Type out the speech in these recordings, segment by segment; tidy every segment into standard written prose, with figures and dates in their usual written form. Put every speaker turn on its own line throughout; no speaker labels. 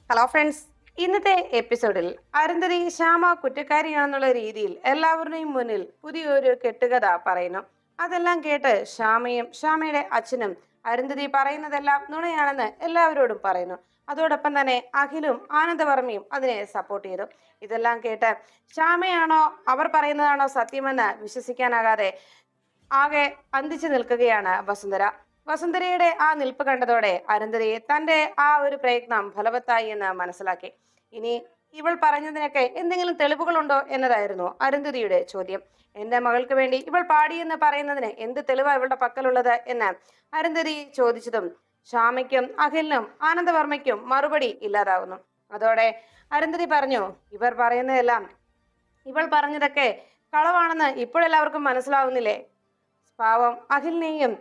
Hello friends. ഇന്നത്തെ എപ്പിസോഡിൽ അരുന്ധതി ശ്യാമ കുറ്റക്കാരിയാണെന്നുള്ള രീതിയിൽ എല്ലാവരുടെയും മുന്നിൽ പുതിയൊരു കെട്ടുകഥ പറയുന്നു. അതെല്ലാം കേട്ട് ശ്യാമയുടെ അച്ഛനും അരുന്ധതി പറയുന്നതെല്ലാം നുണയാണെന്ന് എല്ലാവരോടും പറയുന്നു. അതോടൊപ്പം തന്നെ അഖിലും ആനന്ദവർമ്മയും അതിനെ സപ്പോർട്ട് ചെയ്തു. ഇതെല്ലാം കേട്ട് ശ്യാമയാണോ അവർ പറയുന്നതാണോ സത്യമെന്ന് വിശ്വസിക്കാനാകാതെ ആകെ അന്തിച്ചു നിൽക്കുകയാണ് വസുന്ധര. വസുന്ധരയുടെ ആ നിൽപ്പ് കണ്ടതോടെ അരുന്ധതി തന്റെ ആ ഒരു പ്രയത്നം ഫലവത്തായി എന്ന് മനസ്സിലാക്കി. ഇനി ഇവൾ പറഞ്ഞതിനൊക്കെ എന്തെങ്കിലും തെളിവുകളുണ്ടോ എന്നതായിരുന്നു അരുന്ധതിയുടെ ചോദ്യം. എന്റെ മകൾക്ക് വേണ്ടി ഇവൾ പാടിയെന്ന് പറയുന്നതിന് എന്ത് തെളിവാ ഇവളുടെ പക്കലുള്ളത് എന്ന് അരുന്ധതി ചോദിച്ചതും ശ്യാമയ്ക്കും അഖിലിനും ആനന്ദവർമ്മയ്ക്കും മറുപടി ഇല്ലാതാകുന്നു. അതോടെ അരുന്ധതി പറഞ്ഞു, ഇവർ പറയുന്നതെല്ലാം ഇവൾ പറഞ്ഞതൊക്കെ കളവാണെന്ന് ഇപ്പോഴെല്ലാവർക്കും മനസ്സിലാവുന്നില്ലേ? പാവം അഖിലിനെയും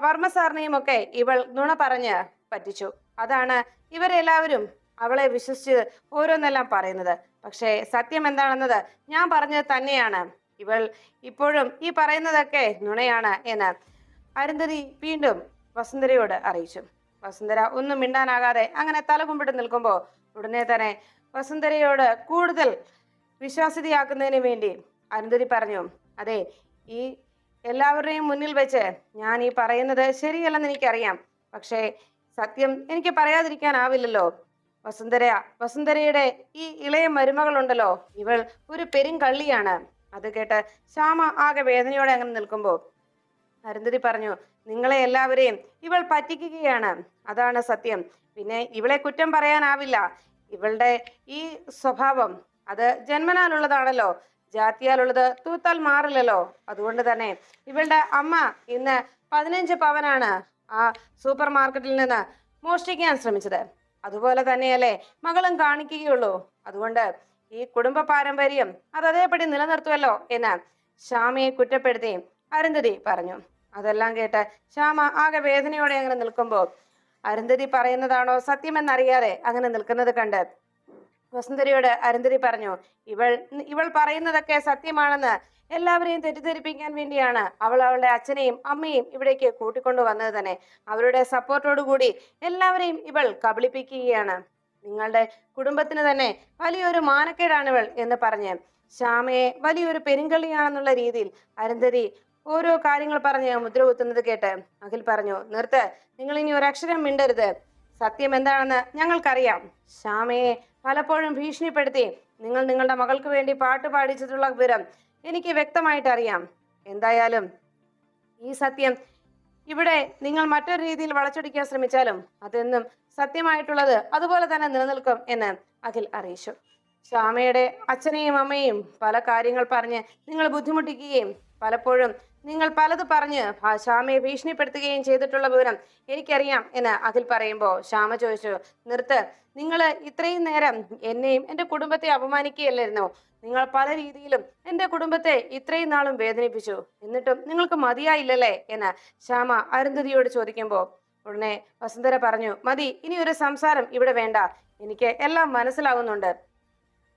വർമ്മ സാറിനെയും ഒക്കെ ഇവൾ നുണ പറഞ്ഞ് പറ്റിച്ചു. അതാണ് ഇവരെല്ലാവരും അവളെ വിശ്വസിച്ച് ഓരോന്നെല്ലാം പറയുന്നത്. പക്ഷേ സത്യം എന്താണെന്നത് ഞാൻ പറഞ്ഞത് തന്നെയാണ്. ഇവൾ ഇപ്പോഴും ഈ പറയുന്നതൊക്കെ നുണയാണ് എന്ന് അരുന്ധതി വീണ്ടും വസുന്ധരയോട് അറിയിച്ചു. വസുന്ധര ഒന്നും മിണ്ടാനാകാതെ അങ്ങനെ തലകുമ്പിട്ട് നിൽക്കുമ്പോൾ ഉടനെ തന്നെ വസുന്ധരയോട് കൂടുതൽ വിശ്വാസ്യതയാക്കുന്നതിന് വേണ്ടി അരുന്ധതി പറഞ്ഞു, അതെ, ഈ എല്ലാവരുടെയും മുന്നിൽ വെച്ച് ഞാൻ ഈ പറയുന്നത് ശരിയല്ലെന്ന് എനിക്കറിയാം. പക്ഷേ സത്യം എനിക്ക് പറയാതിരിക്കാനാവില്ലല്ലോ. വസുന്ധരയുടെ ഈ ഇളയ മരുമകളുണ്ടല്ലോ, ഇവൾ ഒരു പെരുങ്കള്ളിയാണ്. അത് കേട്ട് ശ്യാമ ആകെ വേദനയോടെ അങ്ങനെ നിൽക്കുമ്പോൾ അരുന്ധതി പറഞ്ഞു, നിങ്ങളെ എല്ലാവരെയും ഇവൾ പറ്റിക്കുകയാണ്, അതാണ് സത്യം. പിന്നെ ഇവളെ കുറ്റം പറയാനാവില്ല. ഇവളുടെ ഈ സ്വഭാവം അത് ജന്മനാലുള്ളതാണല്ലോ, ജാതിയാലുള്ളത് തൂത്താൽ മാറില്ലല്ലോ. അതുകൊണ്ട് തന്നെ ഇവളുടെ അമ്മ ഇന്ന് 15 പവനാണ് ആ സൂപ്പർ മാർക്കറ്റിൽ നിന്ന് മോഷ്ടിക്കാൻ ശ്രമിച്ചത്. അതുപോലെ തന്നെയല്ലേ മകളും കാണിക്കുകയുള്ളൂ. അതുകൊണ്ട് ഈ കുടുംബ പാരമ്പര്യം അത് അതേപടി നിലനിർത്തുമല്ലോ എന്ന് ശ്യാമയെ കുറ്റപ്പെടുത്തി അരുന്ധതി പറഞ്ഞു. അതെല്ലാം കേട്ട് ശ്യാമ ആകെ വേദനയോടെ അങ്ങനെ നിൽക്കുമ്പോൾ അരുന്ധതി പറയുന്നതാണോ സത്യമെന്നറിയാതെ അങ്ങനെ നിൽക്കുന്നത് കണ്ട് വസുന്ധരയോട് അരുന്ധതി പറഞ്ഞു, ഇവൾ പറയുന്നതൊക്കെ സത്യമാണെന്ന് എല്ലാവരെയും തെറ്റിദ്ധരിപ്പിക്കാൻ വേണ്ടിയാണ് അവൾ അവളുടെ അച്ഛനെയും അമ്മയും ഇവിടേക്ക് കൂട്ടിക്കൊണ്ടു വന്നത് തന്നെ. അവരുടെ സപ്പോർട്ടോടുകൂടി എല്ലാവരെയും ഇവൾ കബളിപ്പിക്കുകയാണ്. നിങ്ങളുടെ കുടുംബത്തിന് തന്നെ വലിയൊരു മാനക്കേടാണിവൾ എന്ന് പറഞ്ഞ് ശ്യാമയെ വലിയൊരു പെരുങ്കള്ളിയാണെന്നുള്ള രീതിയിൽ അരുന്ധതി ഓരോ കാര്യങ്ങൾ പറഞ്ഞ് മുദ്ര കുത്തുന്നത് കേട്ട് അഖിൽ പറഞ്ഞു, നിർത്ത്, നിങ്ങൾ ഇനി ഒരക്ഷരം മിണ്ടരുത്. സത്യം എന്താണെന്ന് ഞങ്ങൾക്കറിയാം. ശ്യാമയെ പലപ്പോഴും ഭീഷണിപ്പെടുത്തി നിങ്ങൾ നിങ്ങളുടെ മകൾക്ക് വേണ്ടി പാട്ട് പാടിച്ചിട്ടുള്ള വിവരം എനിക്ക് വ്യക്തമായിട്ട് അറിയാം. എന്തായാലും ഈ സത്യം ഇവിടെ നിങ്ങൾ മറ്റൊരു രീതിയിൽ വളച്ചൊടിക്കാൻ ശ്രമിച്ചാലും അതെന്നും സത്യമായിട്ടുള്ളത് അതുപോലെ തന്നെ നിലനിൽക്കും എന്ന് അഖിൽ അറിയിച്ചു. ശ്യാമയുടെ അച്ഛനെയും അമ്മയും പല കാര്യങ്ങൾ പറഞ്ഞ് നിങ്ങൾ ബുദ്ധിമുട്ടിക്കുകയും പലപ്പോഴും നിങ്ങൾ പലത് പറഞ്ഞ് ശ്യാമയെ ഭീഷണിപ്പെടുത്തുകയും ചെയ്തിട്ടുള്ള വിവരം എനിക്കറിയാം എന്ന് അഖിൽ പറയുമ്പോൾ ശ്യാമ ചോദിച്ചു, നിർത്ത്, നിങ്ങൾ ഇത്രയും നേരം എന്നെയും എൻ്റെ കുടുംബത്തെ അപമാനിക്കുകയല്ലായിരുന്നോ? നിങ്ങൾ പല രീതിയിലും എൻ്റെ കുടുംബത്തെ ഇത്രയും നാളും വേദനിപ്പിച്ചു, എന്നിട്ടും നിങ്ങൾക്ക് മതിയായില്ലല്ലേ എന്ന് ശ്യാമ അരുന്ധതിയോട് ചോദിക്കുമ്പോൾ ഉടനെ വസുന്ധര പറഞ്ഞു, മതി, ഇനി ഒരു സംസാരം ഇവിടെ വേണ്ട. എനിക്ക് എല്ലാം മനസ്സിലാവുന്നുണ്ട്.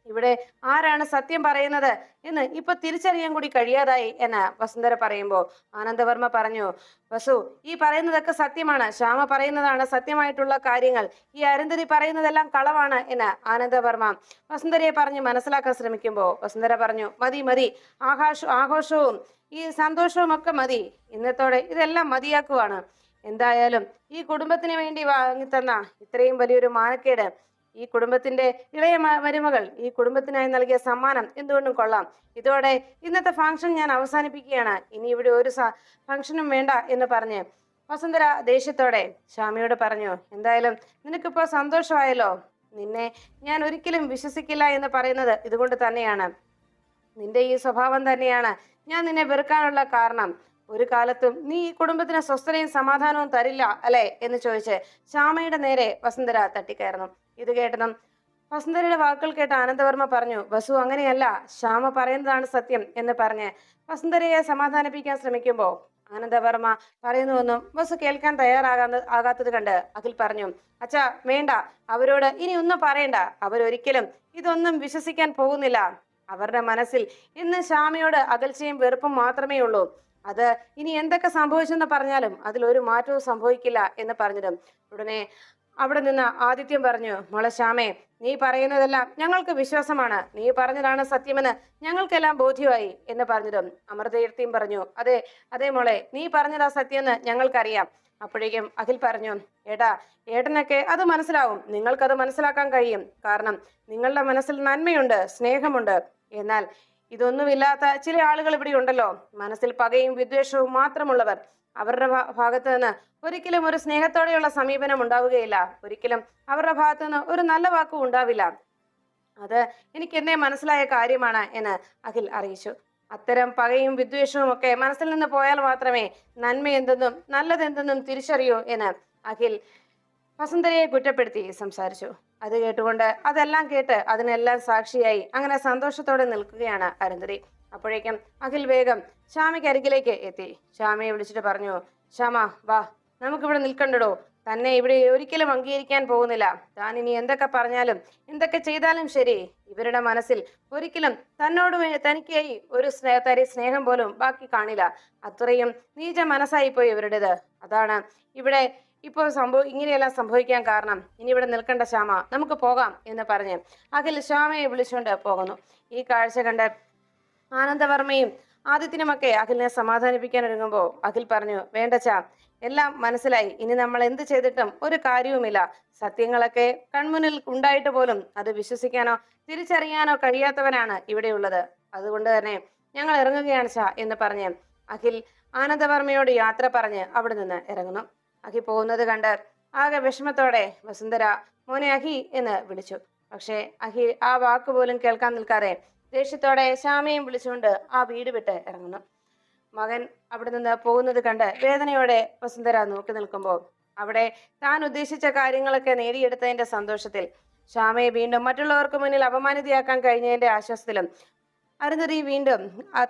ഇവിടെ ആരാണ് സത്യം പറയുന്നത് എന്ന് ഇപ്പൊ തിരിച്ചറിയാൻ കൂടി കഴിയാതായി എന്ന് വസുന്ധര പറയുമ്പോൾ ആനന്ദവർമ്മ പറഞ്ഞു, വസു, ഈ പറയുന്നതൊക്കെ സത്യമാണ്. ശ്യാമ പറയുന്നതാണ് സത്യമായിട്ടുള്ള കാര്യങ്ങൾ. ഈ അരുന്ധതി പറയുന്നതെല്ലാം കളവാണ് എന്ന് ആനന്ദവർമ്മ വസുന്ധരയെ പറഞ്ഞ് മനസ്സിലാക്കാൻ ശ്രമിക്കുമ്പോൾ വസുന്ധര പറഞ്ഞു, മതി മതി, ആഘോഷവും ഈ സന്തോഷവും ഒക്കെ മതി. ഇന്നത്തോടെ ഇതെല്ലാം മതിയാക്കുവാണ്. എന്തായാലും ഈ കുടുംബത്തിന് വേണ്ടി വാങ്ങിത്തന്ന ഇത്രയും വലിയൊരു മാനക്കേട്, ഈ കുടുംബത്തിന്റെ ഇളയ മരുമകൾ ഈ കുടുംബത്തിനായി നൽകിയ സമ്മാനം എന്തുകൊണ്ടും കൊള്ളാം. ഇതോടെ ഇന്നത്തെ ഫംഗ്ഷൻ ഞാൻ അവസാനിപ്പിക്കുകയാണ്. ഇനി ഇവിടെ ഒരു ഫംഗ്ഷനും വേണ്ട എന്ന് പറഞ്ഞ് വസുന്ധര ദേഷ്യത്തോടെ ശ്യാമയോട് പറഞ്ഞു, എന്തായാലും നിനക്കിപ്പോ സന്തോഷമായല്ലോ. നിന്നെ ഞാൻ ഒരിക്കലും വിശ്വസിക്കില്ല എന്ന് പറയുന്നത് ഇതുകൊണ്ട് തന്നെയാണ്. നിന്റെ ഈ സ്വഭാവം തന്നെയാണ് ഞാൻ നിന്നെ വെറുക്കാനുള്ള കാരണം. ഒരു കാലത്തും നീ ഈ കുടുംബത്തിന് സ്വസ്ഥതയും സമാധാനവും തരില്ല അല്ലെ എന്ന് ചോദിച്ച് ശ്യാമയുടെ നേരെ വസുന്ധര തട്ടിക്കയറുന്നു. ഇത് കേട്ടതും വസുന്ധരയുടെ വാക്കുകൾ കേട്ട് ആനന്ദവർമ്മ പറഞ്ഞു, വസു, അങ്ങനെയല്ല, ശ്യാമ പറയുന്നതാണ് സത്യം എന്ന് പറഞ്ഞ് വസുന്ധരയെ സമാധാനിപ്പിക്കാൻ ശ്രമിക്കുമ്പോൾ ആനന്ദവർമ്മ പറയുന്നുവെന്നും വസു കേൾക്കാൻ ആകാത്തത് കണ്ട് അഖിൽ പറഞ്ഞു, അച്ഛാ, വേണ്ട, അവരോട് ഇനി ഒന്നും പറയണ്ട. അവരൊരിക്കലും ഇതൊന്നും വിശ്വസിക്കാൻ പോകുന്നില്ല. അവരുടെ മനസ്സിൽ ഇന്ന് ശ്യാമയോട് അകൽച്ചയും വെറുപ്പും മാത്രമേ ഉള്ളൂ. അത് ഇനി എന്തൊക്കെ സംഭവിച്ചെന്ന് പറഞ്ഞാലും അതിലൊരു മാറ്റവും സംഭവിക്കില്ല എന്ന് പറഞ്ഞതും ഉടനെ അവിടെ നിന്ന് ആദിത്യം പറഞ്ഞു, മോളെ ശ്യാമേ, നീ പറയുന്നതെല്ലാം ഞങ്ങൾക്ക് വിശ്വാസമാണ്, നീ പറഞ്ഞതാണ് സത്യമെന്ന് ഞങ്ങൾക്കെല്ലാം ബോധ്യമായി എന്ന് പറഞ്ഞതും അമൃതകീർത്തിയും പറഞ്ഞു, അതെ അതെ മോളെ, നീ പറഞ്ഞതാ സത്യമെന്ന് ഞങ്ങൾക്കറിയാം. അപ്പോഴേക്കും അഖിൽ പറഞ്ഞു, ഏട്ടാ, ഏട്ടനൊക്കെ അത് മനസ്സിലാവും, നിങ്ങൾക്കത് മനസ്സിലാക്കാൻ കഴിയും, കാരണം നിങ്ങളുടെ മനസ്സിൽ നന്മയുണ്ട്, സ്നേഹമുണ്ട്. എന്നാൽ ഇതൊന്നുമില്ലാത്ത ചില ആളുകൾ ഇവിടെ ഉണ്ടല്ലോ, മനസ്സിൽ പകയും വിദ്വേഷവും മാത്രമുള്ളവർ. അവരുടെ ഭാഗത്ത് നിന്ന് ഒരിക്കലും ഒരു സ്നേഹത്തോടെയുള്ള സമീപനം ഉണ്ടാവുകയില്ല, ഒരിക്കലും അവരുടെ ഭാഗത്ത് നിന്ന് ഒരു നല്ല വാക്കും ഉണ്ടാവില്ല. അത് എനിക്ക് എന്നെ മനസ്സിലായ കാര്യമാണ് എന്ന് അഖിൽ അറിയിച്ചു. അത്തരം പകയും വിദ്വേഷവും ഒക്കെ മനസ്സിൽ നിന്ന് പോയാൽ മാത്രമേ നന്മ എന്തെന്നും നല്ലതെന്തെന്നും തിരിച്ചറിയൂ എന്ന് അഖിൽ വസുന്ധരയെ കുറ്റപ്പെടുത്തി സംസാരിച്ചു. അത് കേട്ടുകൊണ്ട്, അതെല്ലാം കേട്ട് അതിനെല്ലാം സാക്ഷിയായി അങ്ങനെ സന്തോഷത്തോടെ നിൽക്കുകയാണ് അരുന്ധതി. അപ്പോഴേക്കും അഖിൽ വേഗം ശ്യാമയ്ക്ക് അരികിലേക്ക് എത്തി. ശ്യാമയെ വിളിച്ചിട്ട് പറഞ്ഞു, ശ്യാമ വാ, നമുക്കിവിടെ നിൽക്കണ്ടടോ, തന്നെ ഇവിടെ ഒരിക്കലും അംഗീകരിക്കാൻ പോകുന്നില്ല. താൻ ഇനി എന്തൊക്കെ പറഞ്ഞാലും എന്തൊക്കെ ചെയ്താലും ശരി, ഇവരുടെ മനസ്സിൽ ഒരിക്കലും തന്നോട് തനിക്കായി ഒരു സ്നേഹം പോലും ബാക്കി കാണില്ല. അത്രയും നീച മനസ്സായി പോയി ഇവരുടേത്. അതാണ് ഇവിടെ ഇപ്പോൾ ഇങ്ങനെയെല്ലാം സംഭവിക്കാൻ കാരണം. ഇനി ഇവിടെ നിൽക്കേണ്ട ശ്യാമ, നമുക്ക് പോകാം എന്ന് പറഞ്ഞ് അഖിൽ ശ്യാമയെ വിളിച്ചുകൊണ്ട് പോകുന്നു. ഈ കാഴ്ച കണ്ട് ആനന്ദവർമ്മയും ആദിത്യനുമൊക്കെ അഖിലിനെ സമാധാനിപ്പിക്കാൻ ഒരുങ്ങുമ്പോൾ അഖിൽ പറഞ്ഞു, വേണ്ടച്ചാ, എല്ലാം മനസ്സിലായി, ഇനി നമ്മൾ എന്ത് ചെയ്തിട്ടും ഒരു കാര്യവുമില്ല. സത്യങ്ങളൊക്കെ കൺമുന്നിൽ ഉണ്ടായിട്ട് പോലും അത് വിശ്വസിക്കാനോ തിരിച്ചറിയാനോ കഴിയാത്തവനാണ് ഇവിടെയുള്ളത്. അതുകൊണ്ട് തന്നെ ഞങ്ങൾ ഇറങ്ങുകയാണ് ചാ എന്ന് പറഞ്ഞ് അഖിൽ ആനന്ദവർമ്മയോട് യാത്ര പറഞ്ഞ് അവിടെ നിന്ന് ഇറങ്ങുന്നു. അഖി പോകുന്നത് കണ്ട് ആകെ വിഷമത്തോടെ വസുന്ധര മോനെ അഖി എന്ന് വിളിച്ചു. പക്ഷെ അഖി ആ വാക്ക് പോലും കേൾക്കാൻ നിൽക്കാതെ ദേഷ്യത്തോടെ ശ്യാമയും വിളിച്ചുകൊണ്ട് ആ വീട് വിട്ട് ഇറങ്ങുന്നു. മകൻ അവിടെ നിന്ന് പോകുന്നത് കണ്ട് വേദനയോടെ വസുന്ധര നോക്കി നിൽക്കുമ്പോൾ അവിടെ താൻ ഉദ്ദേശിച്ച കാര്യങ്ങളൊക്കെ നേടിയെടുത്തതിന്റെ സന്തോഷത്തിൽ, ശ്യാമയെ വീണ്ടും മറ്റുള്ളവർക്ക് മുന്നിൽ അപമാനിതയാക്കാൻ കഴിഞ്ഞതിന്റെ ആശ്വാസത്തിലും അരുന്ധതി വീണ്ടും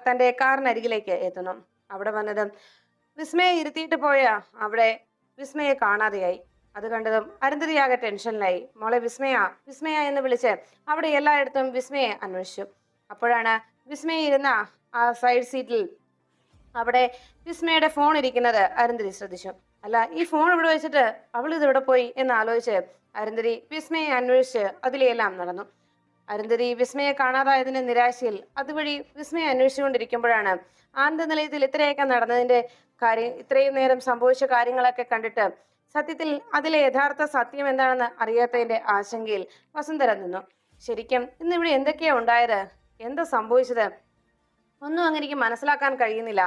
തന്റെ കാറിനരികിലേക്ക് എത്തുന്നു. അവിടെ വന്നതും വിസ്മയെ ഇരുത്തിയിട്ട് പോയ അവിടെ വിസ്മയെ കാണാതെയായി. അത് കണ്ടതും അരുന്ധതിയാകെ ടെൻഷനിലായി. മോളെ വിസ്മയ, വിസ്മയ എന്ന് വിളിച്ച് അവിടെ എല്ലായിടത്തും വിസ്മയെ അന്വേഷിച്ചു. അപ്പോഴാണ് വിസ്മയ ഇരുന്ന ആ സൈഡ് സീറ്റിൽ അവിടെ വിസ്മയുടെ ഫോൺ ഇരിക്കുന്നത് അരുന്ധതി ശ്രദ്ധിച്ചു. അല്ല, ഈ ഫോൺ ഇവിടെ വെച്ചിട്ട് അവൾ ഇത് ഇവിടെ പോയി എന്ന് ആലോചിച്ച് അരുന്ധതി വിസ്മയെ അന്വേഷിച്ച് അതിലെല്ലാം നടന്നു. അരുന്ധതി വിസ്മയെ കാണാതായതിന്റെ നിരാശയിൽ അതുവഴി വിസ്മയെ അന്വേഷിച്ചുകൊണ്ടിരിക്കുമ്പോഴാണ് ആനന്ദ നിലയത്തിൽ ഇത്രയൊക്കെ നടന്നതിന്റെ ഇത്രയും നേരം സംഭവിച്ച കാര്യങ്ങളൊക്കെ കണ്ടിട്ട് സത്യത്തിൽ അതിലെ യഥാർത്ഥ സത്യം എന്താണെന്ന് അറിയാത്തതിന്റെ ആശങ്കയിൽ വസുന്ധര നിന്നു. ശരിക്കും ഇന്നിവിടെ എന്തൊക്കെയാ ഉണ്ടായത്, എന്താ സംഭവിച്ചത്, ഒന്നും അങ്ങനെ എനിക്ക് മനസ്സിലാക്കാൻ കഴിയുന്നില്ല.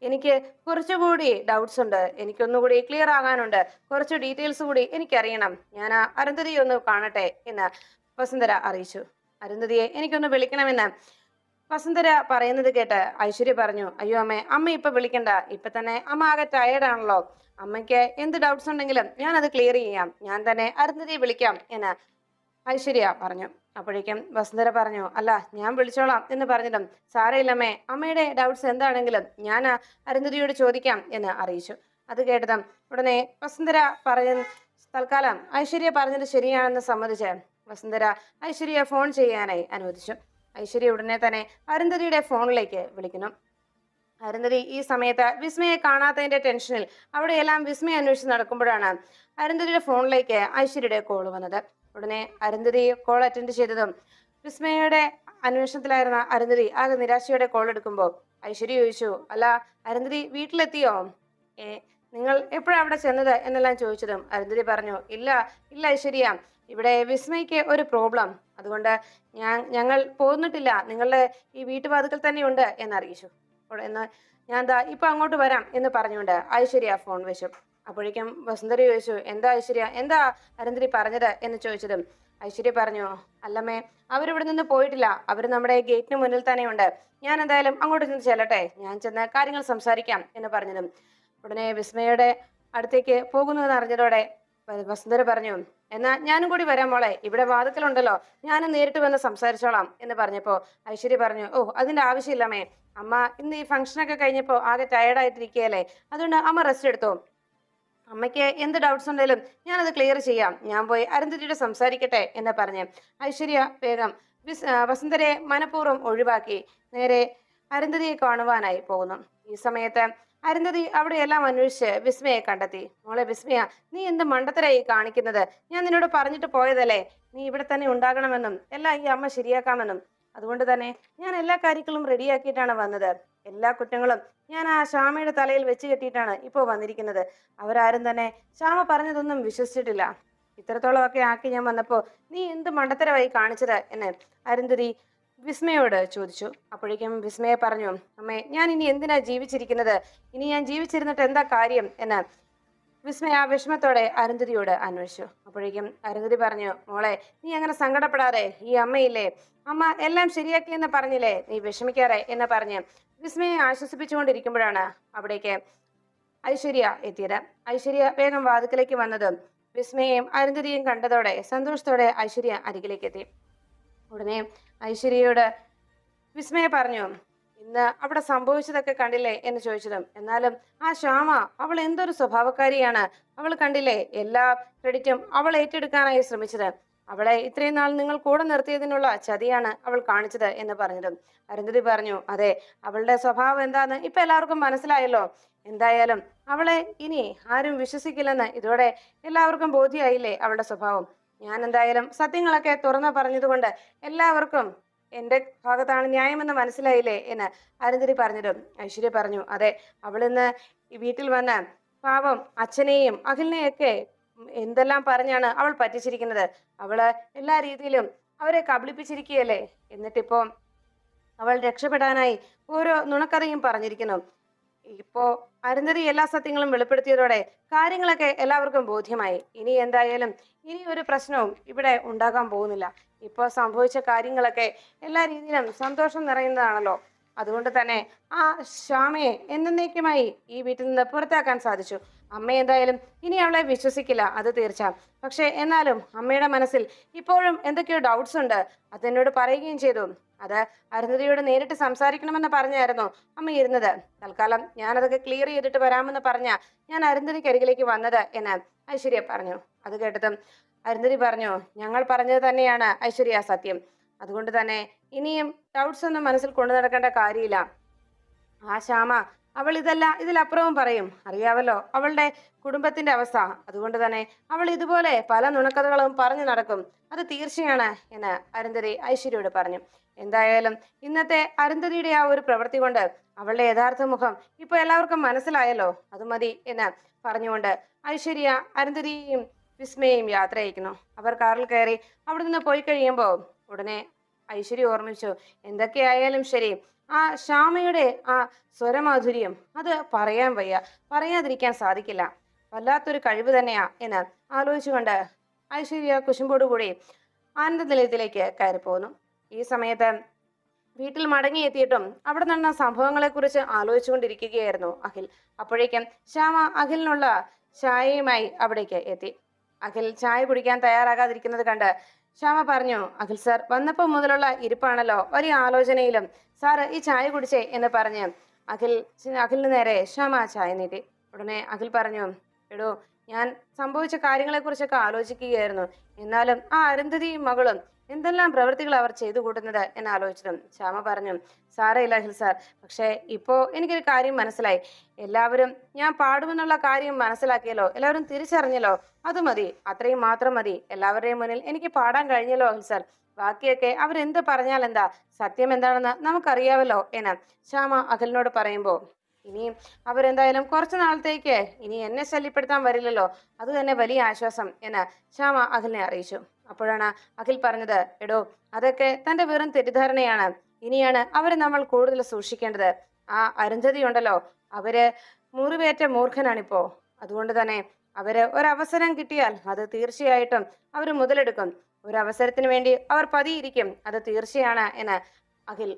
എനിക്ക് കുറച്ചുകൂടി ഡൗട്ട്സ് ഉണ്ട്, എനിക്കൊന്നുകൂടി ക്ലിയർ ആകാനുണ്ട്, കുറച്ച് ഡീറ്റെയിൽസ് കൂടി എനിക്കറിയണം. ഞാൻ ആ അരുന്ധതിയെ ഒന്ന് കാണട്ടെ എന്ന് വസുന്ധര അറിയിച്ചു. അരുന്ധതിയെ എനിക്കൊന്ന് വിളിക്കണമെന്ന് വസുന്ധര പറയുന്നത് കേട്ട് ഐശ്വര്യ പറഞ്ഞു, അയ്യോ അമ്മേ, അമ്മ ഇപ്പൊ വിളിക്കണ്ട, ഇപ്പൊ തന്നെ അമ്മ ആകെ ടയേർഡാണല്ലോ. അമ്മയ്ക്ക് എന്ത് ഡൗട്ട്സ് ഉണ്ടെങ്കിലും ഞാൻ അത് ക്ലിയർ ചെയ്യാം, ഞാൻ തന്നെ അരുന്ധതിയെ വിളിക്കാം എന്ന് ഐശ്വര്യ പറഞ്ഞു. അപ്പോഴേക്കും വസുന്ധര പറഞ്ഞു, അല്ല ഞാൻ വിളിച്ചോളാം എന്ന് പറഞ്ഞതും സാരയില്ലമ്മേ, അമ്മയുടെ ഡൗട്ട്സ് എന്താണെങ്കിലും ഞാൻ അരുന്ധതിയോട് ചോദിക്കാം എന്ന് അറിയിച്ചു. അത് കേട്ടതും ഉടനെ വസുന്ധര തൽക്കാലം ഐശ്വര്യ പറഞ്ഞത് ശരിയാണെന്ന് സമ്മതിച്ച് വസുന്ധര ഐശ്വര്യ ഫോൺ ചെയ്യാനായി അനുവദിച്ചു. ഐശ്വര്യ ഉടനെ തന്നെ അരുന്ധതിയുടെ ഫോണിലേക്ക് വിളിക്കുന്നു. അരുന്ധതി ഈ സമയത്ത് വിസ്മയെ കാണാത്തതിന്റെ ടെൻഷനിൽ അവിടെയെല്ലാം വിസ്മയെ അന്വേഷിച്ച് നടക്കുമ്പോഴാണ് അരുന്ധതിയുടെ ഫോണിലേക്ക് ഐശ്വര്യയുടെ കോൾ വന്നത്. ഉടനെ അരുന്ധതി കോൾ അറ്റൻഡ് ചെയ്തതും വിസ്മയുടെ അന്വേഷണത്തിലായിരുന്ന അരുന്ധതി ആകെ നിരാശയോടെ കോൾ എടുക്കുമ്പോൾ ഐശ്വര്യ ചോദിച്ചു, അല്ല അരുന്ധതി വീട്ടിലെത്തിയോ, നിങ്ങൾ എപ്പോഴാണ് അവിടെ ചെന്നത് എന്നെല്ലാം ചോദിച്ചതും അരുന്ധതി പറഞ്ഞു, ഇല്ല ഇല്ല ഐശ്വര്യ, ഇവിടെ വിസ്മയ്ക്ക് ഒരു പ്രോബ്ലം, അതുകൊണ്ട് ഞങ്ങൾ പോന്നിട്ടില്ല, നിങ്ങളുടെ ഈ വീട്ടുവാതിക്കൽ തന്നെ ഉണ്ട് എന്നറിയിച്ചു. എന്ന് ഞാൻ ഇപ്പൊ അങ്ങോട്ട് വരാം എന്ന് പറഞ്ഞുകൊണ്ട് ഐശ്വര്യ ഫോൺ വെച്ചു. അപ്പോഴേക്കും വസുന്ധര ചോദിച്ചു, എന്താ ഐശ്വര്യ, എന്താ അരുന്ധതി പറഞ്ഞത് എന്ന് ചോദിച്ചതും ഐശ്വര്യ പറഞ്ഞു, അല്ലമ്മേ, അവരിവിടെ നിന്ന് പോയിട്ടില്ല, അവർ നമ്മുടെ ഗേറ്റിന് മുന്നിൽ തന്നെ ഉണ്ട്, ഞാൻ എന്തായാലും അങ്ങോട്ട് ചെന്ന് ചെല്ലട്ടെ, ഞാൻ ചെന്ന് കാര്യങ്ങൾ സംസാരിക്കാം എന്ന് പറഞ്ഞതും ഉടനെ വിസ്മയുടെ അടുത്തേക്ക് പോകുന്നുവെന്ന് അറിഞ്ഞതോടെ വസുന്ധര പറഞ്ഞു, എന്നാ ഞാനും കൂടി വരാം മോളെ, ഇവിടെ വാതിക്കലുണ്ടല്ലോ, ഞാനും നേരിട്ട് വന്ന് സംസാരിച്ചോളാം എന്ന് പറഞ്ഞപ്പോ ഐശ്വര്യ പറഞ്ഞു, ഓ അതിന്റെ ആവശ്യമില്ലമ്മേ, അമ്മ ഇന്ന് ഈ ഫംഗ്ഷനൊക്കെ കഴിഞ്ഞപ്പോൾ ആകെ ടയർഡായിട്ടിരിക്കുകയല്ലേ, അതുകൊണ്ട് അമ്മ റെസ്റ്റ് എടുത്തോ, അമ്മയ്ക്ക് എന്ത് ഡൗട്ട്സ് ഉണ്ടെങ്കിലും ഞാനത് ക്ലിയർ ചെയ്യാം, ഞാൻ പോയി അരുന്ധതിയോട് സംസാരിക്കട്ടെ എന്ന് പറഞ്ഞ് ഐശ്വര്യ വേഗം വസുന്ധരയെ മനഃപൂർവ്വം ഒഴിവാക്കി നേരെ അരുന്ധതിയെ കാണുവാനായി പോകുന്നു. ഈ സമയത്ത് അരുന്ധതി അവിടെയെല്ലാം അന്വേഷിച്ച് വിസ്മയെ കണ്ടെത്തി. മോളെ വിസ്മയ, നീ എന്ത് മണ്ടത്തരായി കാണിക്കുന്നത്? ഞാൻ നിന്നോട് പറഞ്ഞിട്ട് പോയതല്ലേ നീ ഇവിടെ തന്നെ ഉണ്ടാകണമെന്നും എല്ലാം ഈ അമ്മ ശരിയാക്കാമെന്നും. അതുകൊണ്ട് തന്നെ ഞാൻ എല്ലാ കാര്യങ്ങളും റെഡിയാക്കിയിട്ടാണ് വന്നത്. എല്ലാ കുറ്റങ്ങളും ഞാൻ ആ ശ്യാമയുടെ തലയിൽ വെച്ച് കെട്ടിയിട്ടാണ് ഇപ്പോൾ വന്നിരിക്കുന്നത്. അവരാരും തന്നെ ശ്യാമ പറഞ്ഞതൊന്നും വിശ്വസിച്ചിട്ടില്ല. ഇത്രത്തോളമൊക്കെ ആക്കി ഞാൻ വന്നപ്പോ നീ എന്ത് മണ്ടത്തരമായി കാണിച്ചത് എന്ന് അരുന്ധതി വിസ്മയോട് ചോദിച്ചു. അപ്പോഴേക്കും വിസ്മയെ പറഞ്ഞു, അമ്മേ, ഞാൻ ഇനി എന്തിനാ ജീവിച്ചിരിക്കുന്നത്? ഇനി ഞാൻ ജീവിച്ചിരുന്നിട്ട് എന്താ കാര്യം എന്ന് വിസ്മയ വിഷമത്തോടെ അരുന്ധതിയോട് അന്വേഷിച്ചു. അപ്പോഴേക്കും അരുന്ധതി പറഞ്ഞു, മോളെ, നീ അങ്ങനെ സങ്കടപ്പെടാതെ. ഈ അമ്മയില്ലേ, അമ്മ എല്ലാം ശരിയാക്കിയെന്ന് പറഞ്ഞില്ലേ, നീ വിഷമിക്കാറെ എന്ന് പറഞ്ഞ് വിസ്മയെ ആശ്വസിപ്പിച്ചുകൊണ്ടിരിക്കുമ്പോഴാണ് അവിടേക്ക് ഐശ്വര്യ എത്തിയത്. ഐശ്വര്യ വേഗം വാതിക്കലേക്ക് വന്നതും വിസ്മയെയും അരുന്ധതിയും കണ്ടതോടെ സന്തോഷത്തോടെ ഐശ്വര്യ അരികിലേക്ക് എത്തി. ഉടനെ ഐശ്വര്യയോട് വിസ്മയ പറഞ്ഞു, ഇന്ന് അവിടെ സംഭവിച്ചതൊക്കെ കണ്ടില്ലേ എന്ന് ചോദിച്ചതും, എന്നാലും ആ ശ്യാമ, അവൾ എന്തൊരു സ്വഭാവക്കാരിയാണ്. അവൾ കണ്ടില്ലേ, എല്ലാ ക്രെഡിറ്റും അവൾ ഏറ്റെടുക്കാനായി ശ്രമിച്ചത്. അവളെ ഇത്രയും നാൾ നിങ്ങൾ കൂടെ നിർത്തിയതിനുള്ള ചതിയാണ് അവൾ കാണിച്ചത് എന്ന് പറഞ്ഞതും അരുന്ധതി പറഞ്ഞു, അതെ, അവളുടെ സ്വഭാവം എന്താന്ന് ഇപ്പൊ എല്ലാവർക്കും മനസ്സിലായല്ലോ. എന്തായാലും അവളെ ഇനി ആരും വിശ്വസിക്കില്ലെന്ന് ഇതോടെ എല്ലാവർക്കും ബോധ്യമായില്ലേ അവളുടെ സ്വഭാവം. ഞാൻ എന്തായാലും സത്യങ്ങളൊക്കെ തുറന്നു പറഞ്ഞതുകൊണ്ട് എല്ലാവർക്കും എന്റെ ഭാഗത്താണ് ന്യായമെന്ന് മനസ്സിലായില്ലേ എന്ന് അരുന്ധതി പറഞ്ഞതും ഐശ്വര്യ പറഞ്ഞു, അതെ, അവളിന്ന് ഈ വീട്ടിൽ വന്ന് പാവം അച്ഛനെയും അഖിലിനെയൊക്കെ എന്തെല്ലാം പറഞ്ഞാണ് അവൾ പറ്റിച്ചിരിക്കുന്നത്. അവള് എല്ലാ രീതിയിലും അവരെ കബളിപ്പിച്ചിരിക്കുകയല്ലേ. എന്നിട്ടിപ്പോ അവൾ രക്ഷപ്പെടാനായി ഓരോ നുണക്കഥയും പറഞ്ഞിരിക്കുന്നു. ഇപ്പോ അരുന്ധതി എല്ലാ സത്യങ്ങളും വെളിപ്പെടുത്തിയതോടെ കാര്യങ്ങളൊക്കെ എല്ലാവർക്കും ബോധ്യമായി. ഇനി എന്തായാലും ഇനി ഒരു പ്രശ്നവും ഇവിടെ ഉണ്ടാകാൻ പോകുന്നില്ല. ഇപ്പോൾ സംഭവിച്ച കാര്യങ്ങളൊക്കെ എല്ലാ രീതിയിലും സന്തോഷം നിറയുന്നതാണല്ലോ. അതുകൊണ്ട് തന്നെ ആ ശ്യാമയെ എന്നേക്കുമായി ഈ വീട്ടിൽ നിന്ന് പുറത്താക്കാൻ സാധിച്ചു. അമ്മ എന്തായാലും ഇനി അവളെ വിശ്വസിക്കില്ല, അത് തീർച്ച. പക്ഷെ എന്നാലും അമ്മയുടെ മനസ്സിൽ ഇപ്പോഴും എന്തൊക്കെയോ ഡൗട്ട്സ് ഉണ്ട്. അതെന്നോട് പറയുകയും ചെയ്തു. അത് അരുന്ധതിയോട് നേരിട്ട് സംസാരിക്കണമെന്ന് പറഞ്ഞായിരുന്നു അമ്മ ഇരുന്നത്. തൽക്കാലം ഞാനതൊക്കെ ക്ലിയർ ചെയ്തിട്ട് വരാമെന്ന് പറഞ്ഞ ഞാൻ അരുന്ധതിക്ക് അരികിലേക്ക് വന്നത് എന്ന് ഐശ്വര്യ പറഞ്ഞു. അത് കേട്ടതും അരുന്ധതി പറഞ്ഞു, ഞങ്ങൾ പറഞ്ഞത് തന്നെയാണ് ഐശ്വര്യ സത്യം. അതുകൊണ്ട് തന്നെ ഇനിയും ഡൗട്ട്സ് ഒന്നും മനസ്സിൽ കൊണ്ടു നടക്കേണ്ട കാര്യമില്ല. ആ ശ്യാമ, അവൾ ഇതിലപ്പുറവും പറയും. അറിയാവല്ലോ അവളുടെ കുടുംബത്തിന്റെ അവസ്ഥ. അതുകൊണ്ട് തന്നെ അവൾ ഇതുപോലെ പല നുണക്കഥകളും പറഞ്ഞു നടക്കും, അത് തീർച്ചയാണ് എന്ന് അരുന്ധതി ഐശ്വര്യയോട് പറഞ്ഞു. എന്തായാലും ഇന്നത്തെ അരുന്ധതിയുടെ ആ ഒരു പ്രവൃത്തി കൊണ്ട് അവളുടെ യഥാർത്ഥ മുഖം ഇപ്പൊ എല്ലാവർക്കും മനസ്സിലായല്ലോ, അത് മതി എന്ന് പറഞ്ഞുകൊണ്ട് ഐശ്വര്യ അരുന്ധതിയും വിസ്മയെയും യാത്ര അയക്കുന്നു. അവർ കാറിൽ കയറി അവിടെ നിന്ന് പോയി കഴിയുമ്പോൾ ഉടനെ ഐശ്വര്യ ഓർമ്മിച്ചു, എന്തൊക്കെയായാലും ശരി, ആ ശ്യാമയുടെ ആ സ്വരമാധുര്യം അത് പറയാൻ വയ്യ, പറയാതിരിക്കാൻ സാധിക്കില്ല. വല്ലാത്തൊരു കഴിവ് തന്നെയാ എന്ന് ആലോചിച്ചുകൊണ്ട് ഐശ്വര്യ കുശുമ്പോടുകൂടി ആനന്ദ നിലയത്തിലേക്ക് കയറിപ്പോന്നു. ഈ സമയത്ത് വീട്ടിൽ മടങ്ങിയെത്തിയിട്ടും അവിടെ നടന്ന സംഭവങ്ങളെക്കുറിച്ച് ആലോചിച്ചുകൊണ്ടിരിക്കുകയായിരുന്നു അഖിൽ. അപ്പോഴേക്കും ശ്യാമ അഖിലിനുള്ള ചായയുമായി അവിടേക്ക് എത്തി. അഖിൽ ചായ കുടിക്കാൻ തയ്യാറാകാതിരിക്കുന്നത് കണ്ട് ശ്യാമ പറഞ്ഞു, അഖിൽ സാർ വന്നപ്പോൾ മുതലുള്ള ഇരിപ്പാണല്ലോ, വലിയ ആലോചനയിലും. സാറ് ഈ ചായ കുടിച്ചേ എന്ന് പറഞ്ഞ് അഖിലിന് നേരെ ശ്യാമ ചായ നീട്ടി. ഉടനെ അഖിൽ പറഞ്ഞു, എടോ, ഞാൻ സംഭവിച്ച കാര്യങ്ങളെക്കുറിച്ചൊക്കെ ആലോചിക്കുകയായിരുന്നു. എന്നാലും ആ അരുന്ധതിയും മകളും എന്തെല്ലാം പ്രവൃത്തികൾ അവർ ചെയ്തു കൂട്ടുന്നത് എന്ന് ആലോചിച്ചതും ശ്യാമ പറഞ്ഞു, സാരമില്ല അഖിൽ സാർ, പക്ഷേ ഇപ്പോ എനിക്കൊരു കാര്യം മനസ്സിലായി. എല്ലാവരും ഞാൻ പാടുമെന്നുള്ള കാര്യം മനസ്സിലാക്കിയല്ലോ, എല്ലാവരും തിരിച്ചറിഞ്ഞല്ലോ, അത് മതി, അത്രയും മാത്രം മതി. എല്ലാവരുടെയും മുന്നിൽ എനിക്ക് പാടാൻ കഴിഞ്ഞല്ലോ അഖിൽ സാർ. ബാക്കിയൊക്കെ അവരെന്ത് പറഞ്ഞാൽ എന്താ, സത്യം എന്താണെന്ന് നമുക്കറിയാവല്ലോ എന്ന് ശ്യാമ അഖിലിനോട് പറയുമ്പോൾ, ഇനിയും അവരെന്തായാലും കുറച്ചു നാളത്തേക്ക് ഇനി എന്നെ ശല്യപ്പെടുത്താൻ വരില്ലല്ലോ, അത് തന്നെ വലിയ ആശ്വാസം എന്ന് ശ്യാമ അഖിലിനെ അറിയിച്ചു. അപ്പോഴാണ് അഖിൽ പറഞ്ഞത്, എടോ, അതൊക്കെ തന്റെ വെറും തെറ്റിദ്ധാരണയാണ്. ഇനിയാണ് അവരെ നമ്മൾ കൂടുതൽ സൂക്ഷിക്കേണ്ടത്. ആ അരുന്ധതി ഉണ്ടല്ലോ, അവര് മുറിവേറ്റ മൂർഖനാണിപ്പോ. അതുകൊണ്ട് തന്നെ അവര് ഒരവസരം കിട്ടിയാൽ അത് തീർച്ചയായിട്ടും അവർ മുതലെടുക്കും. ഒരവസരത്തിന് വേണ്ടി അവർ പതിയിരിക്കും, അത് തീർച്ചയാണ് എന്ന് അഖിൽ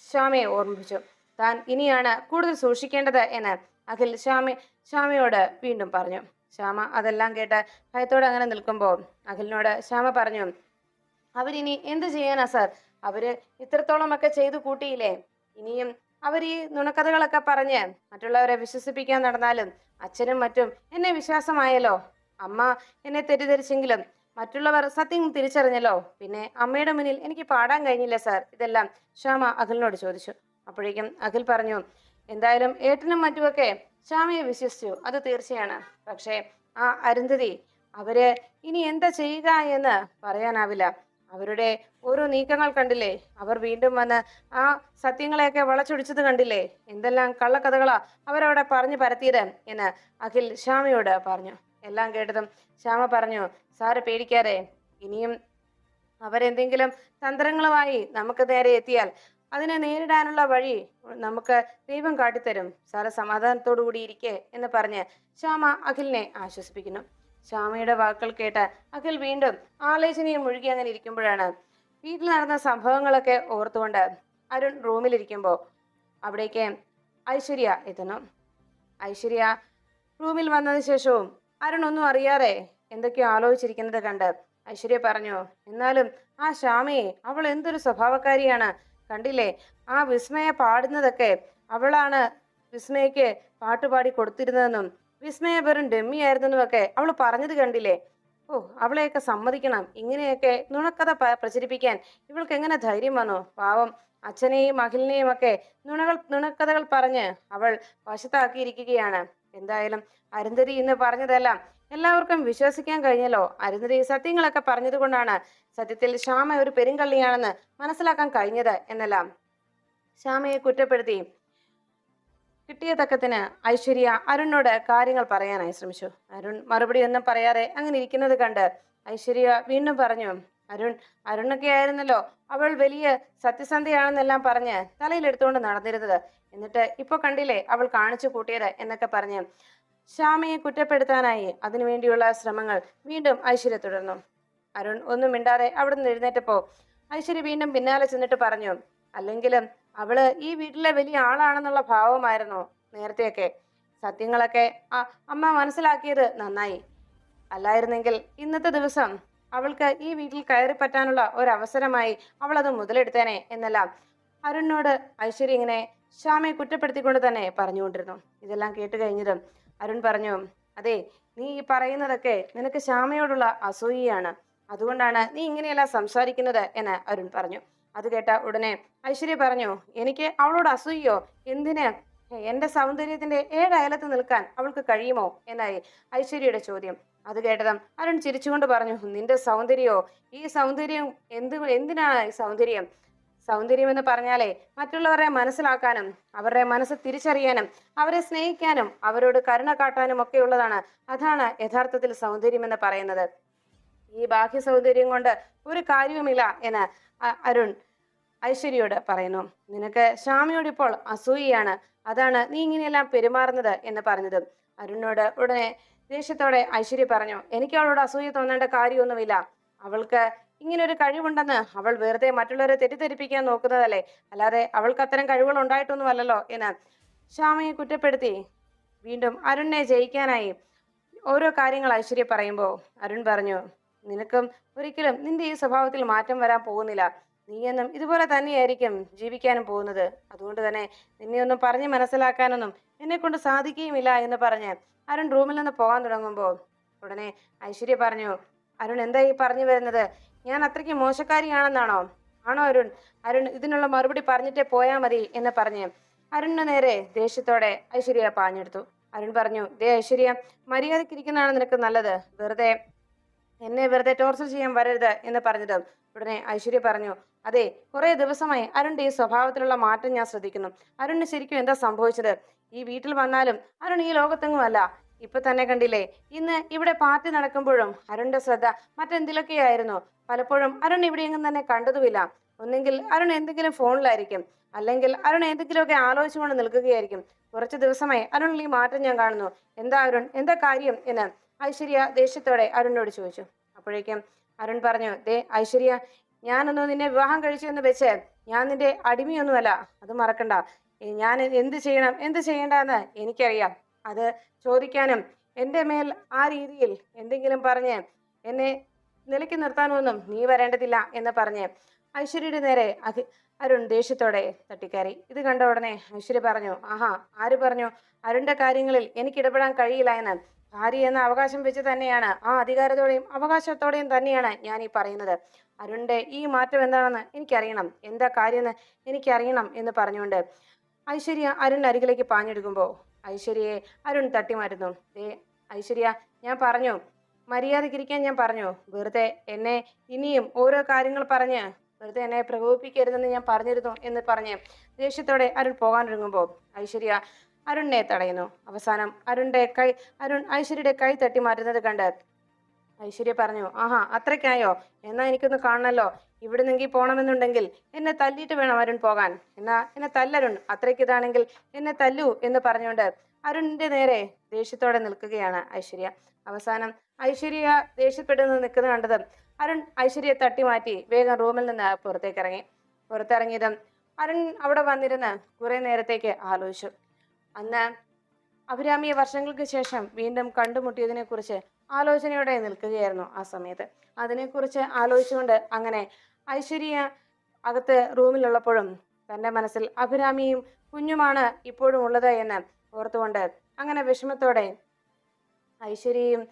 ശ്യാമയെ ഓർമ്മിപ്പിച്ചു. താൻ ഇനിയാണ് കൂടുതൽ സൂക്ഷിക്കേണ്ടത് എന്ന് അഖിൽ ശ്യാമയോട് വീണ്ടും പറഞ്ഞു. ശ്യാമ അതെല്ലാം കേട്ട് ഭയത്തോടെ അങ്ങനെ നിൽക്കുമ്പോൾ അഖിലിനോട് ശ്യാമ പറഞ്ഞു, അവരിനി എന്ത് ചെയ്യാനാ സാർ, അവര് ഇത്രത്തോളമൊക്കെ ചെയ്തു കൂട്ടിയില്ലേ. ഇനിയും അവർ ഈ നുണക്കഥകളൊക്കെ പറഞ്ഞ് മറ്റുള്ളവരെ വിശ്വസിപ്പിക്കാൻ നടന്നാലും അച്ഛനും മറ്റും എന്നെ വിശ്വാസമായല്ലോ. അമ്മ എന്നെ തെറ്റിദ്ധരിച്ചെങ്കിലും മറ്റുള്ളവർ സത്യം തിരിച്ചറിഞ്ഞല്ലോ. പിന്നെ അമ്മയുടെ മുന്നിൽ എനിക്ക് പാടാൻ കഴിഞ്ഞില്ല സാർ. ഇതെല്ലാം ശ്യാമ അഖിലിനോട് ചോദിച്ചു. അപ്പോഴേക്കും അഖിൽ പറഞ്ഞു, എന്തായാലും ഏട്ടനും മറ്റുമൊക്കെ ശ്യാമയെ വിശ്വസിച്ചു, അത് തീർച്ചയാണ്. പക്ഷേ ആ അരുന്ധതി, അവര് ഇനി എന്താ ചെയ്യുക എന്ന് പറയാനാവില്ല. അവരുടെ ഓരോ നീക്കങ്ങൾ കണ്ടില്ലേ? അവർ വീണ്ടും വന്ന് ആ സത്യങ്ങളെയൊക്കെ വളച്ചൊടിച്ചത് കണ്ടില്ലേ? എന്തെല്ലാം കള്ളക്കഥകളാ അവരവിടെ പറഞ്ഞു പരത്തിയത് എന്ന് അഖിൽ ശ്യാമയോട് പറഞ്ഞു. എല്ലാം കേട്ടതും ശ്യാമ പറഞ്ഞു, സാറ് പേടിക്കാതെ, ഇനിയും അവരെന്തെങ്കിലും തന്ത്രങ്ങളുമായി നമുക്ക് നേരെ എത്തിയാൽ അതിനെ നേരിടാനുള്ള വഴി നമുക്ക് ദൈവം കാട്ടിത്തരും. സാറ് സമാധാനത്തോടു കൂടി ഇരിക്കെ എന്ന് പറഞ്ഞ് ശ്യാമ അഖിലിനെ ആശ്വസിപ്പിക്കുന്നു. ശ്യാമയുടെ വാക്കുകൾ കേട്ട് അഖിൽ വീണ്ടും ആലോചനയിൽ മുഴുകി അങ്ങനെ ഇരിക്കുമ്പോഴാണ് വീട്ടിൽ നടന്ന സംഭവങ്ങളൊക്കെ ഓർത്തുകൊണ്ട് അരുൺ റൂമിലിരിക്കുമ്പോൾ അവിടേക്ക് ഐശ്വര്യ എത്തുന്നു. ഐശ്വര്യ റൂമിൽ വന്നതിന് ശേഷവും അരുൺ ഒന്നും അറിയാതെ എന്തൊക്കെയോ ആലോചിച്ചിരിക്കുന്നത് കണ്ട് ഐശ്വര്യ പറഞ്ഞു, എന്നാലും ആ ശ്യാമയെ, അവൾ എന്തൊരു സ്വഭാവക്കാരിയാണ്. കണ്ടില്ലേ, ആ വിസ്മയ പാടുന്നതൊക്കെ അവളാണ് വിസ്മയക്ക് പാട്ടുപാടി കൊടുത്തിരുന്നതെന്നും വിസ്മയ വെറും ഡെമ്മിയായിരുന്നെന്നും ഒക്കെ അവൾ പറഞ്ഞത് കണ്ടില്ലേ. ഓ, അവളെയൊക്കെ സമ്മതിക്കണം. ഇങ്ങനെയൊക്കെ നുണക്കഥ പ്രചരിപ്പിക്കാൻ ഇവൾക്ക് എങ്ങനെ ധൈര്യം വന്നു? പാവം അച്ഛനെയും അഖിലിനെയും ഒക്കെ നുണക്കഥകൾ പറഞ്ഞ് അവൾ വശത്താക്കിയിരിക്കുകയാണ്. എന്തായാലും അരുന്ധതി ഇന്ന് പറഞ്ഞതെല്ലാം എല്ലാവർക്കും വിശ്വസിക്കാൻ കഴിഞ്ഞല്ലോ. അരുന്ധതി സത്യങ്ങളൊക്കെ പറഞ്ഞത് കൊണ്ടാണ് സത്യത്തിൽ ശ്യാമ ഒരു പെരുങ്കള്ളിയാണെന്ന് മനസ്സിലാക്കാൻ കഴിഞ്ഞത് എന്നെല്ലാം ശ്യാമയെ കുറ്റപ്പെടുത്തി കിട്ടിയ തക്കത്തിന് ഐശ്വര്യ അരുണിനോട് കാര്യങ്ങൾ പറയാനായി ശ്രമിച്ചു. അരുൺ മറുപടി ഒന്നും പറയാതെ അങ്ങനെ ഇരിക്കുന്നത് കണ്ട് ഐശ്വര്യ വീണ്ടും പറഞ്ഞു, അരുണൊക്കെ ആയിരുന്നല്ലോ അവൾ വലിയ സത്യസന്ധയാണെന്നെല്ലാം പറഞ്ഞ് തലയിലെടുത്തുകൊണ്ട് നടന്നിരുന്നത്. എന്നിട്ട് ഇപ്പൊ കണ്ടില്ലേ അവൾ കാണിച്ചു കൂട്ടിയത് എന്നൊക്കെ പറഞ്ഞ് ശ്യാമയെ കുറ്റപ്പെടുത്താനായി അതിനുവേണ്ടിയുള്ള ശ്രമങ്ങൾ വീണ്ടും ഐശ്വര്യ തുടർന്നു. അരുൺ ഒന്നും മിണ്ടാതെ അവിടെ നിന്ന് എഴുന്നേറ്റപ്പോ ഐശ്വര്യ വീണ്ടും പിന്നാലെ ചെന്നിട്ട് പറഞ്ഞു, അല്ലെങ്കിലും അവള് ഈ വീട്ടിലെ വലിയ ആളാണെന്നുള്ള ഭാവമായിരുന്നു നേരത്തെയൊക്കെ. സത്യങ്ങളൊക്കെ ആ അമ്മ മനസ്സിലാക്കിയത് നന്നായി. അല്ലായിരുന്നെങ്കിൽ ഇന്നത്തെ ദിവസം അവൾക്ക് ഈ വീട്ടിൽ കയറി പറ്റാനുള്ള ഒരവസരമായി അവൾ അത് മുതലെടുത്തേനെ എന്നെല്ലാം അരുണിനോട് ഐശ്വര്യ ഇങ്ങനെ ശ്യാമയെ കുറ്റപ്പെടുത്തിക്കൊണ്ട് തന്നെ പറഞ്ഞുകൊണ്ടിരുന്നു. ഇതെല്ലാം കേട്ട് കഴിഞ്ഞതും അരുൺ പറഞ്ഞു, അതെ, നീ ഈ പറയുന്നതൊക്കെ നിനക്ക് ശ്യാമയോടുള്ള അസൂയയാണ്. അതുകൊണ്ടാണ് നീ ഇങ്ങനെയെല്ലാം സംസാരിക്കുന്നത് എന്ന് അരുൺ പറഞ്ഞു. അത് കേട്ട ഉടനെ ഐശ്വര്യ പറഞ്ഞു, എനിക്ക് അവളോട് അസൂയോ? എന്തിന്? എന്റെ സൗന്ദര്യത്തിന്റെ ഏഴയലത്ത് നിൽക്കാൻ അവൾക്ക് കഴിയുമോ എന്നായി ഐശ്വര്യയുടെ ചോദ്യം. അത് കേട്ടതും അരുൺ ചിരിച്ചുകൊണ്ട് പറഞ്ഞു, നിന്റെ സൗന്ദര്യോ? ഈ സൗന്ദര്യം എന്തിനാണ് ഈ സൗന്ദര്യം? സൗന്ദര്യം എന്ന് പറഞ്ഞാലേ മറ്റുള്ളവരെ മനസ്സിലാക്കാനും അവരുടെ മനസ്സ് തിരിച്ചറിയാനും അവരെ സ്നേഹിക്കാനും അവരോട് കരുണ കാട്ടാനും ഒക്കെ ഉള്ളതാണ്. അതാണ് യഥാർത്ഥത്തിൽ സൗന്ദര്യം എന്ന് പറയുന്നത്. ഈ ബാഹ്യ സൗന്ദര്യം കൊണ്ട് ഒരു കാര്യവുമില്ല എന്ന് അരുൺ ഐശ്വര്യയോട് പറയുന്നു. നിനക്ക് ശ്യാമയോട് ഇപ്പോൾ അസൂയയാണ്, അതാണ് നീ ഇങ്ങനെയെല്ലാം പെരുമാറുന്നത് എന്ന് പറഞ്ഞതും അരുണിനോട് ഉടനെ ദേഷ്യത്തോടെ ഐശ്വര്യ പറഞ്ഞു, എനിക്ക് അവളോട് അസൂയ തോന്നേണ്ട കാര്യമൊന്നുമില്ല. അവൾക്ക് ഇങ്ങനെ ഒരു കഴിവുണ്ടെന്ന് അവൾ വെറുതെ മറ്റുള്ളവരെ തെറ്റിദ്ധരിപ്പിക്കാൻ നോക്കുന്നതല്ലേ, അല്ലാതെ അവൾക്ക് അത്തരം കഴിവുകൾ ഉണ്ടായിട്ടൊന്നുമല്ലല്ലോ എന്ന് ശ്യാമയെ കുറ്റപ്പെടുത്തി വീണ്ടും അരുണിനെ ജയിക്കാനായി ഓരോ കാര്യങ്ങൾ ഐശ്വര്യ പറയുമ്പോൾ അരുൺ പറഞ്ഞു, നിനക്കും ഒരിക്കലും നിന്റെ ഈ സ്വഭാവത്തിൽ മാറ്റം വരാൻ പോകുന്നില്ല. നീയെന്നും ഇതുപോലെ തന്നെയായിരിക്കും ജീവിക്കാനും പോകുന്നത്. അതുകൊണ്ട് തന്നെ നിന്നെ ഒന്നും പറഞ്ഞ് മനസ്സിലാക്കാനൊന്നും എന്നെ കൊണ്ട് സാധിക്കുകയുമില്ല എന്ന് പറഞ്ഞ് അരുൺ റൂമിൽ നിന്ന് പോകാൻ തുടങ്ങുമ്പോൾ ഉടനെ ഐശ്വര്യ പറഞ്ഞു, അരുൺ എന്താ ഈ പറഞ്ഞു വരുന്നത്? ഞാൻ അത്രയ്ക്ക് മോശക്കാരിയാണെന്നാണോ? ആണോ അരുൺ ഇതിനുള്ള മറുപടി പറഞ്ഞിട്ടേ പോയാ മതി എന്ന് പറഞ്ഞ് അരുണിന് നേരെ ദേഷ്യത്തോടെ ഐശ്വര്യ പാഞ്ഞെടുത്തു. അരുൺ പറഞ്ഞു, ദേ ഐശ്വര്യ, മര്യാദക്കിരിക്കുന്നതാണ് നിനക്ക് നല്ലത്. എന്നെ വെറുതെ ടോർച്ചർ ചെയ്യാൻ വരരുത് എന്ന് പറഞ്ഞത് ഉടനെ ഐശ്വര്യ പറഞ്ഞു, അതെ, കുറെ ദിവസമായി അരുണിന്റെ ഈ സ്വഭാവത്തിലുള്ള മാറ്റം ഞാൻ ശ്രദ്ധിക്കുന്നു. അരുണിന് ശരിക്കും എന്താ സംഭവിച്ചത്? ഈ വീട്ടിൽ വന്നാലും അരുൺ ഈ ലോകത്തെങ്ങും അല്ല. ഇപ്പൊ തന്നെ കണ്ടില്ലേ, ഇന്ന് ഇവിടെ പാർട്ടി നടക്കുമ്പോഴും അരുണിന്റെ ശ്രദ്ധ മറ്റെന്തിലൊക്കെയായിരുന്നു. പലപ്പോഴും അരുൺ ഇവിടെയെങ്കിലും തന്നെ കണ്ടതുമില്ല. ഒന്നെങ്കിൽ അരുൺ എന്തെങ്കിലും ഫോണിലായിരിക്കും, അല്ലെങ്കിൽ അരുൺ എന്തെങ്കിലുമൊക്കെ ആലോചിച്ചുകൊണ്ട് നിൽക്കുകയായിരിക്കും. കുറച്ച് ദിവസമായി അരുണിൽ ഈ മാറ്റം ഞാൻ കാണുന്നു. എന്താ അരുൺ, എന്താ കാര്യം എന്ന് ഐശ്വര്യ ദേഷ്യത്തോടെ അരുണിനോട് ചോദിച്ചു. അപ്പോഴേക്കും അരുൺ പറഞ്ഞു, ദേ ഐശ്വര്യ, ഞാനൊന്ന് നിന്നെ വിവാഹം കഴിച്ചു എന്ന് വെച്ച് ഞാൻ നിന്റെ അടിമയൊന്നുമല്ല, അത് മറക്കണ്ട. ഞാൻ എന്ത് ചെയ്യണം എന്ത് ചെയ്യേണ്ടെന്ന് എനിക്കറിയാം. അത് ചോദിക്കാനും എൻ്റെ മേൽ ആ രീതിയിൽ എന്തെങ്കിലും പറഞ്ഞ് എന്നെ നിലയ്ക്ക് നിർത്താനൊന്നും നീ വരേണ്ടതില്ല എന്ന് പറഞ്ഞ് ഐശ്വര്യയുടെ നേരെ അരുൺ ദേഷ്യത്തോടെ തട്ടിക്കയറി. ഇത് കണ്ട ഉടനെ ഐശ്വര്യ പറഞ്ഞു, ആഹാ, ആര് പറഞ്ഞു അരുണിന്റെ കാര്യങ്ങളിൽ എനിക്ക് ഇടപെടാൻ കഴിയില്ല എന്ന്? ഭാര്യ എന്ന അവകാശം വെച്ച് തന്നെയാണ്, ആ അധികാരത്തോടെയും അവകാശത്തോടെയും തന്നെയാണ് ഞാൻ ഈ പറയുന്നത്. അരുണിന്റെ ഈ മാറ്റം എന്താണെന്ന് എനിക്കറിയണം, എന്താ കാര്യമെന്ന് എനിക്കറിയണം എന്ന് പറഞ്ഞുകൊണ്ട് ഐശ്വര്യ അരുണിന്റെ അരികിലേക്ക് പാഞ്ഞെടുക്കുമ്പോൾ ഐശ്വര്യയെ അരുൺ തട്ടിമാറ്റുന്നു. ഐശ്വര്യ, ഞാൻ പറഞ്ഞു, മര്യാദയ്ക്കിരിക്കാൻ ഞാൻ പറഞ്ഞു. വെറുതെ എന്നെ ഇനിയും ഓരോ കാര്യങ്ങൾ പറഞ്ഞ് വെറുതെ എന്നെ പ്രകോപിപ്പിക്കരുതെന്ന് ഞാൻ പറഞ്ഞിരുന്നു എന്ന് പറഞ്ഞ് ദേഷ്യത്തോടെ അരുൺ പോകാനൊരുങ്ങുമ്പോൾ ഐശ്വര്യ അരുണിനെ തടയുന്നു. അവസാനം അരുൺ ഐശ്വര്യയുടെ കൈ തട്ടി മാറ്റുന്നത് കണ്ട് ഐശ്വര്യ പറഞ്ഞു, ആഹാ അത്രയ്ക്കായോ, എന്നാ എനിക്കൊന്ന് കാണണല്ലോ. ഇവിടെ നിന്നെങ്കിൽ പോണമെന്നുണ്ടെങ്കിൽ എന്നെ തല്ലിയിട്ട് വേണം അരുൺ പോകാൻ. എന്നെ തല്ലരുൺ, അത്രയ്ക്ക് ഇതാണെങ്കിൽ എന്നെ തല്ലൂ എന്ന് പറഞ്ഞുകൊണ്ട് അരുണിന്റെ നേരെ ദേഷ്യത്തോടെ നിൽക്കുകയാണ് ഐശ്വര്യ. അവസാനം ഐശ്വര്യ ദേഷ്യപ്പെടുന്നത് നിൽക്കുന്നത് കണ്ടതും അരുൺ ഐശ്വര്യയെ തട്ടി മാറ്റി വേഗം റൂമിൽ നിന്ന് പുറത്തിറങ്ങിയതും അരുൺ അവിടെ വന്നിരുന്ന് കുറെ നേരത്തേക്ക് ആലോചിച്ചു. അന്ന് അഭിരാമിയെ വർഷങ്ങൾക്ക് ശേഷം വീണ്ടും കണ്ടുമുട്ടിയതിനെ കുറിച്ച് ആലോചനയോടെ നിൽക്കുകയായിരുന്നു ആ സമയത്ത്. അതിനെക്കുറിച്ച് ആലോചിച്ചുകൊണ്ട് അങ്ങനെ ഐശ്വര്യ അകത്ത് റൂമിലുള്ളപ്പോഴും തന്റെ മനസ്സിൽ അഭിരാമിയും കുഞ്ഞുമാണ് ഇപ്പോഴും ഉള്ളത് എന്ന് ഓർത്തുകൊണ്ട് അങ്ങനെ വിഷമത്തോടെ ഐശ്വര്യയും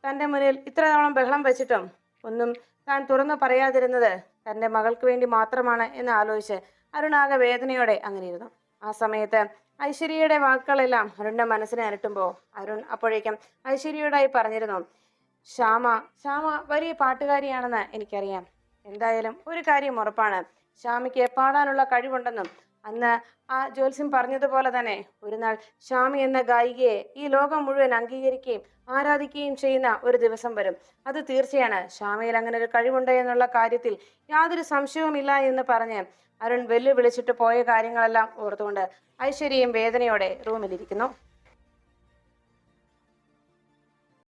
തന്റെ മുന്നിൽ ഇത്രയോളം ബഹളം വെച്ചിട്ടും ഒന്നും താൻ തുറന്നു പറയാതിരുന്നത് തന്റെ മകൾക്ക് വേണ്ടി മാത്രമാണ് എന്ന് ആലോചിച്ച് അരുണാകെ വേദനയോടെ അങ്ങനെ ഇരുന്നു. ആ സമയത്ത് ഐശ്വര്യയുടെ വാക്കുകളെല്ലാം അരുണിന്റെ മനസ്സിനെ അരട്ടുമ്പോൾ അരുൺ അപ്പോഴേക്കും ഐശ്വര്യയോടായി പറഞ്ഞിരുന്നു, ശ്യാമ വലിയ പാട്ടുകാരിയാണെന്ന് എനിക്കറിയാം. എന്തായാലും ഒരു കാര്യം ഉറപ്പാണ്, ശ്യാമയ്ക്ക് പാടാനുള്ള കഴിവുണ്ടെന്നും അന്ന് ആ ജ്യോത്സ്യം പറഞ്ഞതുപോലെ തന്നെ ഒരു നാൾ ശ്യാമി എന്ന ഗായികയെ ഈ ലോകം മുഴുവൻ അംഗീകരിക്കുകയും ആരാധിക്കുകയും ചെയ്യുന്ന ഒരു ദിവസം വരും. അത് തീർച്ചയാണ്. ശ്യാമയിൽ അങ്ങനെ ഒരു കഴിവുണ്ട് എന്നുള്ള കാര്യത്തിൽ യാതൊരു സംശയവുമില്ല എന്ന് പറഞ്ഞ് അരുൺ വെല്ലുവിളിച്ചിട്ട് പോയ കാര്യങ്ങളെല്ലാം ഓർത്തുകൊണ്ട് ഐശ്വര്യയും വേദനയോടെ റൂമിലിരിക്കുന്നു.